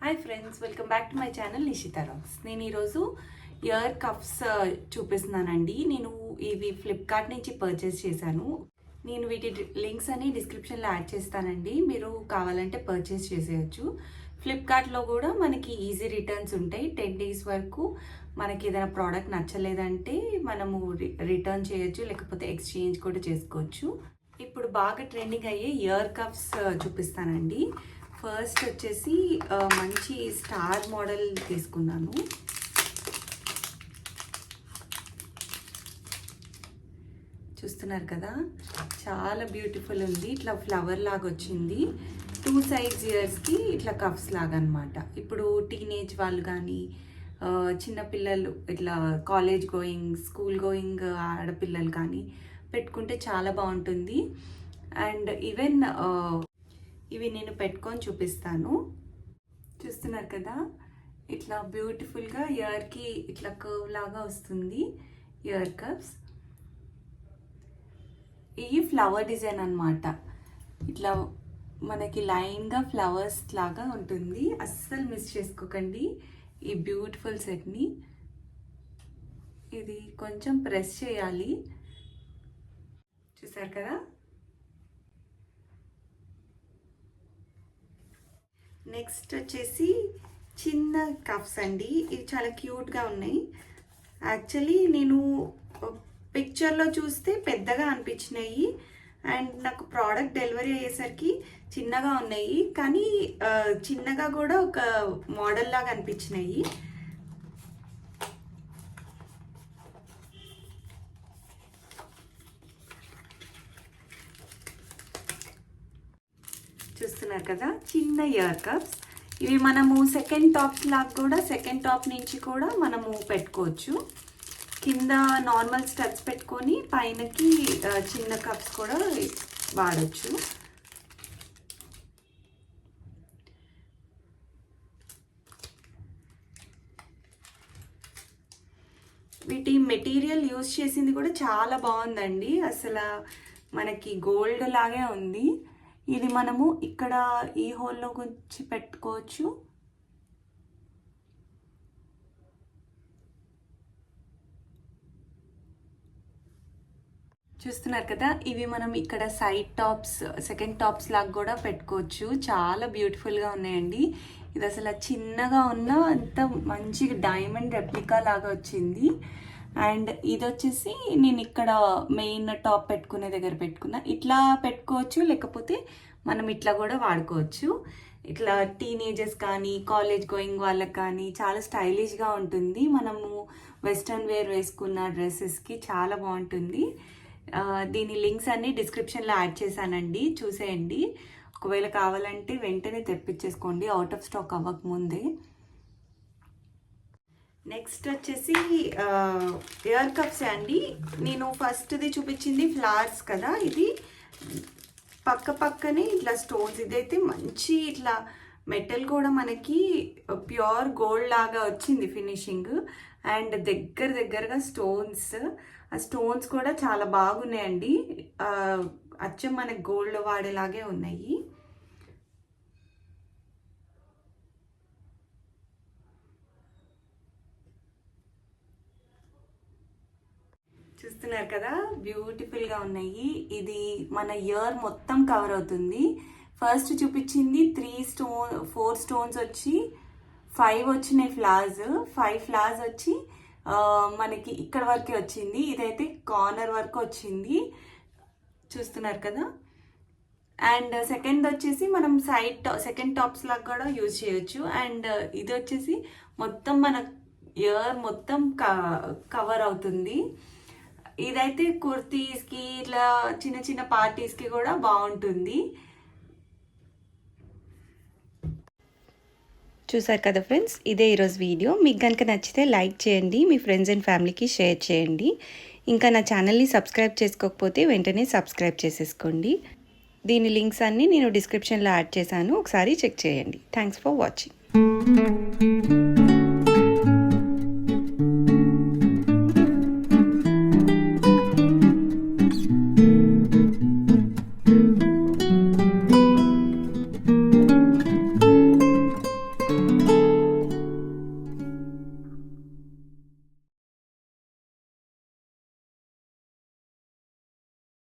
Hi friends, welcome back to my channel Nishita rocks. నేను ఈరోజు ear cups చూపిస్తున్నానండి. నేను ఇవి ఫ్లిప్కార్ట్ నుంచి పర్చేస్ చేశాను. నేను వీటి లింక్స్ అని డిస్క్రిప్షన్లో యాడ్ చేస్తానండి. మీరు కావాలంటే పర్చేస్ చేసేయచ్చు. ఫ్లిప్కార్ట్లో కూడా మనకి ఈజీ రిటర్న్స్ ఉంటాయి. 10 days వరకు మనకి ఏదైనా ప్రోడక్ట్ నచ్చలేదంటే మనము రిటర్న్ చేయొచ్చు, లేకపోతే ఎక్స్చేంజ్ కూడా చేసుకోవచ్చు. ఇప్పుడు బాగా ట్రెండింగ్ అయ్యే ఇయర్ కప్స్ చూపిస్తానండి. ఫస్ట్ వచ్చేసి మంచి స్టార్ మోడల్ తీసుకున్నాను. చూస్తున్నారు కదా, చాలా బ్యూటిఫుల్ ఉంది. ఇట్లా ఫ్లవర్ లాగా వచ్చింది. 2 size ఇయర్స్కి ఇట్లా కప్స్ లాగా అనమాట. ఇప్పుడు టీనేజ్ వాళ్ళు కానీ చిన్నపిల్లలు, ఇట్లా కాలేజ్ గోయింగ్, స్కూల్ గోయింగ్ ఆడపిల్లలు కానీ పెట్టుకుంటే చాలా బాగుంటుంది. అండ్ ఈవెన్ ఇవి నేను పెట్టుకొని చూపిస్తాను. చూస్తున్నారు కదా, ఇట్లా బ్యూటిఫుల్గా ఇయర్కి ఇట్లా కర్వ్ లాగా వస్తుంది ఇయర్ కప్స్. ఇవి ఫ్లవర్ డిజైన్ అనమాట. ఇట్లా మనకి లైన్గా ఫ్లవర్స్ లాగా ఉంటుంది. అస్సలు మిస్ చేసుకోకండి ఈ బ్యూటిఫుల్ సెట్ని. ఇది కొంచెం ప్రెస్ చేయాలి. చూసారు కదా. నెక్స్ట్ వచ్చేసి చిన్న కప్స్ అండి. ఇవి చాలా క్యూట్గా ఉన్నాయి. యాక్చువల్లీ నేను పిక్చర్లో చూస్తే పెద్దగా అనిపించినాయి, అండ్ నాకు ప్రోడక్ట్ డెలివరీ అయ్యేసరికి చిన్నగా ఉన్నాయి. కానీ చిన్నగా కూడా ఒక మోడల్ లాగా అనిపించినాయి. చూస్తున్నారు కదా, చిన్న ఇయర్ కప్స్. ఇవి మనము సెకండ్ టాప్స్ లాగా కూడా, సెకండ్ టాప్ నుంచి కూడా మనము పెట్టుకోవచ్చు. కింద నార్మల్ స్టడ్స్ పెట్టుకొని పైనకి చిన్న కప్స్ కూడా వాడచ్చు. వీటి మెటీరియల్ యూజ్ చేసింది కూడా చాలా బాగుందండి. అసలు మనకి గోల్డ్ లాగే ఉంది. ఇది మనము ఇక్కడ ఈ హోల్లో గురించి పెట్టుకోవచ్చు. చూస్తున్నారు కదా, ఇవి మనం ఇక్కడ సైడ్ టాప్స్, సెకండ్ టాప్స్ లాగా కూడా పెట్టుకోవచ్చు. చాలా బ్యూటిఫుల్గా ఉన్నాయండి. ఇది అసలు చిన్నగా ఉన్న అంత మంచి డైమండ్ రెప్లికా లాగా వచ్చింది. అండ్ ఇది వచ్చేసి నేను ఇక్కడ మెయిన్ టాప్ పెట్టుకునే దగ్గర పెట్టుకున్నా. ఇట్లా పెట్టుకోవచ్చు, లేకపోతే మనం ఇట్లా కూడా వాడుకోవచ్చు. ఇట్లా టీనేజర్స్ కానీ కాలేజ్ గోయింగ్ వాళ్ళకి కానీ చాలా స్టైలిష్గా ఉంటుంది. మనము వెస్ట్రన్ వేర్ వేసుకున్న డ్రెస్సెస్కి చాలా బాగుంటుంది. దీని లింక్స్ అన్ని డిస్క్రిప్షన్లో యాడ్ చేశానండి, చూసేయండి. ఒకవేళ కావాలంటే వెంటనే తెప్పించేసుకోండి, అవుట్ ఆఫ్ స్టాక్ అవ్వకముందే. నెక్స్ట్ వచ్చేసి ఇయర్ కప్స్ అండి. నేను ఫస్ట్ది చూపించింది ఫ్లవర్స్ కదా, ఇది పక్క పక్కనే ఇట్లా స్టోన్స్. ఇదైతే మంచి ఇట్లా మెటల్ కూడా మనకి ప్యూర్ గోల్డ్ లాగా వచ్చింది ఫినిషింగ్. అండ్ దగ్గరగా స్టోన్స్, ఆ స్టోన్స్ కూడా చాలా బాగున్నాయండి. అచ్చం మనకి గోల్డ్ వాడేలాగే ఉన్నాయి. చూస్తున్నారు కదా, బ్యూటిఫుల్గా ఉన్నాయి. ఇది మన ఇయర్ మొత్తం కవర్ అవుతుంది. ఫస్ట్ చూపించింది 4 స్టోన్స్ వచ్చి 5 వచ్చినాయి ఫ్లవర్స్. 5 ఫ్లవర్స్ వచ్చి మనకి ఇక్కడ వరకే వచ్చింది. ఇదైతే కార్నర్ వరకు వచ్చింది. చూస్తున్నారు కదా. అండ్ సెకండ్ వచ్చేసి మనం సెకండ్ టాప్స్ లాగా కూడా యూజ్ చేయొచ్చు. అండ్ ఇది వచ్చేసి మొత్తం మన ఇయర్ మొత్తం కవర్ అవుతుంది. ఇదైతే కుర్తీస్కి, ఇట్లా చిన్న చిన్న పార్టీస్కి కూడా బాగుంటుంది. చూసారు కదా ఫ్రెండ్స్, ఇదే ఈరోజు వీడియో. మీకు కనుక నచ్చితే లైక్ చేయండి, మీ ఫ్రెండ్స్ అండ్ ఫ్యామిలీకి షేర్ చేయండి. ఇంకా నా ఛానల్ని సబ్స్క్రైబ్ చేసుకోకపోతే వెంటనే సబ్స్క్రైబ్ చేసేసుకోండి. దీని లింక్స్ అన్నీ నేను డిస్క్రిప్షన్లో యాడ్ చేశాను, ఒకసారి చెక్ చేయండి. Thanks for watching.